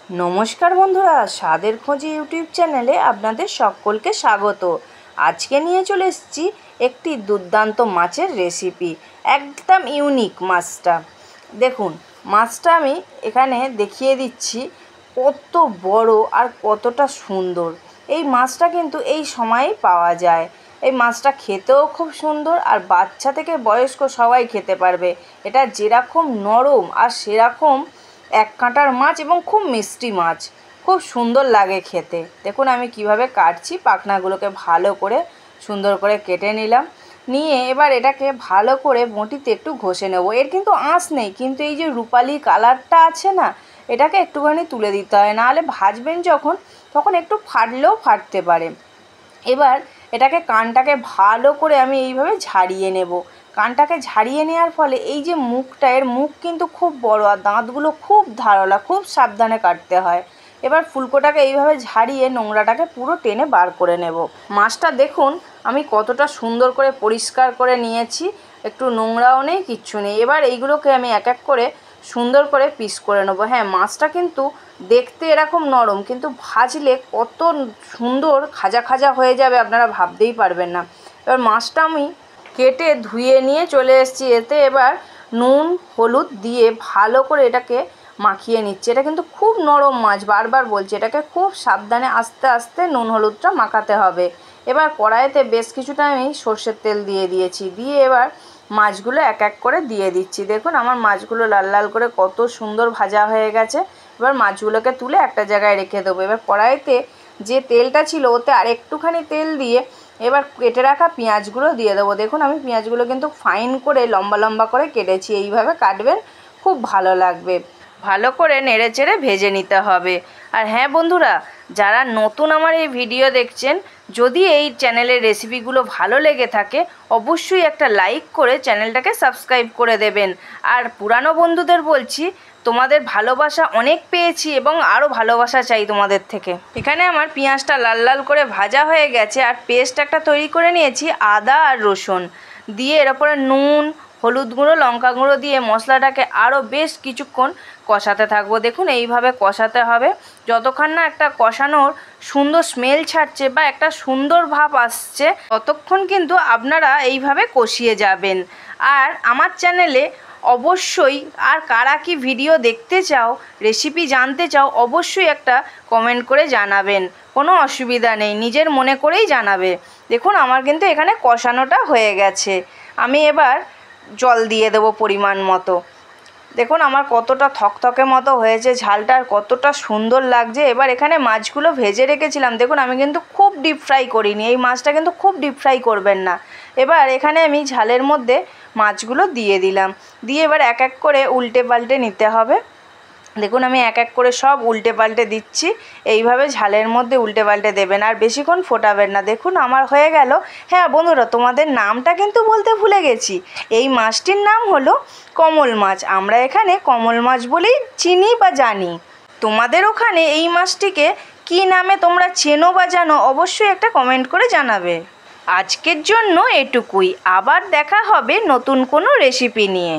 নমস্কার বন্ধুরা, স্বাদের খোঁজে ইউটিউব চ্যানেলে আপনাদের সকলকে স্বাগত। আজকে নিয়ে চলে এসেছি একটি দুর্দান্ত মাছের রেসিপি। একদম ইউনিক মাছটা। দেখুন, মাছটা আমি এখানে দেখিয়ে দিচ্ছি কত বড় আর কতটা সুন্দর। এই মাছটা কিন্তু এই সময়েই পাওয়া যায়। এই মাছটা খেতেও খুব সুন্দর, আর বাচ্চা থেকে বয়স্ক সবাই খেতে পারবে। এটা যেরকম নরম আর সেরকম এক কাঁটার মাছ এবং খুব মিষ্টি মাছ, খুব সুন্দর লাগে খেতে। দেখুন আমি কিভাবে কাটছি। পাখনাগুলোকে ভালো করে সুন্দর করে কেটে নিলাম। নিয়ে এবার এটাকে ভালো করে বঁটিতে একটু ঘষে নেব। এর কিন্তু আঁশ নেই, কিন্তু এই যে রূপালি কালারটা আছে না, এটাকে একটুখানি তুলে দিতে হয়, নাহলে ভাজবেন যখন তখন একটু ফাটলেও ফাটতে পারে। এবার এটাকে কানটাকে ভালো করে আমি এইভাবে ঝাড়িয়ে নেব। কানটাকে ঝাড়িয়ে নেওয়ার ফলে এই যে মুখটা, এর মুখ কিন্তু খুব বড় আর দাঁতগুলো খুব ধারালো, খুব সাবধানে কাটতে হয়। এবার ফুলকোটাকে এইভাবে ঝাড়িয়ে নোংরাটাকে পুরো টেনে বার করে নেব। মাছটা দেখুন আমি কতটা সুন্দর করে পরিষ্কার করে নিয়েছি, একটু নোংরাও নেই, কিচ্ছু নেই। এবার এইগুলোকে আমি এক এক করে সুন্দর করে পিস করে নেব। হ্যাঁ, মাছটা কিন্তু দেখতে এরকম নরম, কিন্তু ভাজলে কত সুন্দর খাজা খাজা হয়ে যাবে আপনারা ভাবতেই পারবেন না। এবার মাছটা আমি কেটে ধুয়ে নিয়ে চলে এসেছি। এতে এবার নুন হলুদ দিয়ে ভালো করে এটাকে মাখিয়ে নিচ্ছি। এটা কিন্তু খুব নরম মাছ, বারবার বলছি, এটাকে খুব সাবধানে আস্তে আস্তে নুন হলুদটা মাখাতে হবে। এবার কড়াইতে বেশ কিছুটা আমি সর্ষের তেল দিয়ে দিয়েছি। দিয়ে এবার মাছগুলো এক এক করে দিয়ে দিচ্ছি। দেখুন আমার মাছগুলো লাল লাল করে কত সুন্দর ভাজা হয়ে গেছে। এবার মাছগুলোকে তুলে একটা জায়গায় রেখে দেবো। এবার কড়াইতে যে তেলটা ছিল ওতে আর একটুখানি তেল দিয়ে এবার কেটে রাখা পেঁয়াজগুলো দিয়ে দেবো। দেখুন আমি পেঁয়াজগুলো কিন্তু ফাইন করে লম্বা লম্বা করে কেটেছি। এইভাবে কাটবেন, খুব ভালো লাগবে। ভালো করে নেড়ে চেড়ে ভেজে নিতে হবে। আর হ্যাঁ বন্ধুরা, যারা নতুন আমার এই ভিডিও দেখছেন, যদি এই চ্যানেলের রেসিপিগুলো ভালো লেগে থাকে অবশ্যই একটা লাইক করে চ্যানেলটাকে সাবস্ক্রাইব করে দেবেন। আর পুরানো বন্ধুদের বলছি, তোমাদের ভালোবাসা অনেক পেয়েছি এবং আরও ভালোবাসা চাই তোমাদের থেকে। এখানে আমার পেঁয়াজটা লাল লাল করে ভাজা হয়ে গেছে, আর পেস্ট একটা তৈরি করে নিয়েছি আদা আর রসুন দিয়ে। এর ওপরে নুন হলুদ গুঁড়ো লঙ্কা গুঁড়ো দিয়ে মশলাটাকে আরও বেশ কিছুক্ষণ কষাতে থাকবো। দেখুন এইভাবে কষাতে হবে যতক্ষণ না একটা কষানোর সুন্দর স্মেল ছাড়ছে বা একটা সুন্দর ভাব আসছে, ততক্ষণ কিন্তু আপনারা এইভাবে কষিয়ে যাবেন। আর আমার চ্যানেলে অবশ্যই আর কারা কি ভিডিও দেখতে চাও, রেসিপি জানতে চাও, অবশ্যই একটা কমেন্ট করে জানাবেন। কোনো অসুবিধা নেই, নিজের মনে করেই জানাবে। দেখুন আমার কিন্তু এখানে কষানোটা হয়ে গেছে। আমি এবার জল দিয়ে দেবো পরিমাণ মতো। দেখুন আমার কতটা থকথকে মতো হয়েছে, ঝালটা আর কতটা সুন্দর লাগছে। এবার এখানে মাছগুলো ভেজে রেখেছিলাম, দেখুন আমি কিন্তু খুব ডিপ ফ্রাই করিনি। এই মাছটা কিন্তু খুব ডিপ ফ্রাই করবেন না। এবার এখানে আমি ঝালের মধ্যে মাছগুলো দিয়ে দিলাম। দিয়ে এবার এক এক করে উল্টে পাল্টে নিতে হবে। দেখুন আমি এক এক করে সব উল্টে পাল্টে দিচ্ছি। এইভাবে ঝালের মধ্যে উল্টে পাল্টে দেবেন, আর বেশিক্ষণ ফোটাবেন না। দেখুন আমার হয়ে গেল। হ্যাঁ বন্ধুরা, তোমাদের নামটা কিন্তু বলতে ভুলে গেছি। এই মাছটির নাম হলো কমল মাছ। আমরা এখানে কমল মাছ বলেই চিনি বা জানি। তোমাদের ওখানে এই মাছটিকে কী নামে তোমরা চেনো বা জানো, অবশ্যই একটা কমেন্ট করে জানাবে। আজকের জন্য এটুকুই। আবার দেখা হবে নতুন কোনো রেসিপি নিয়ে।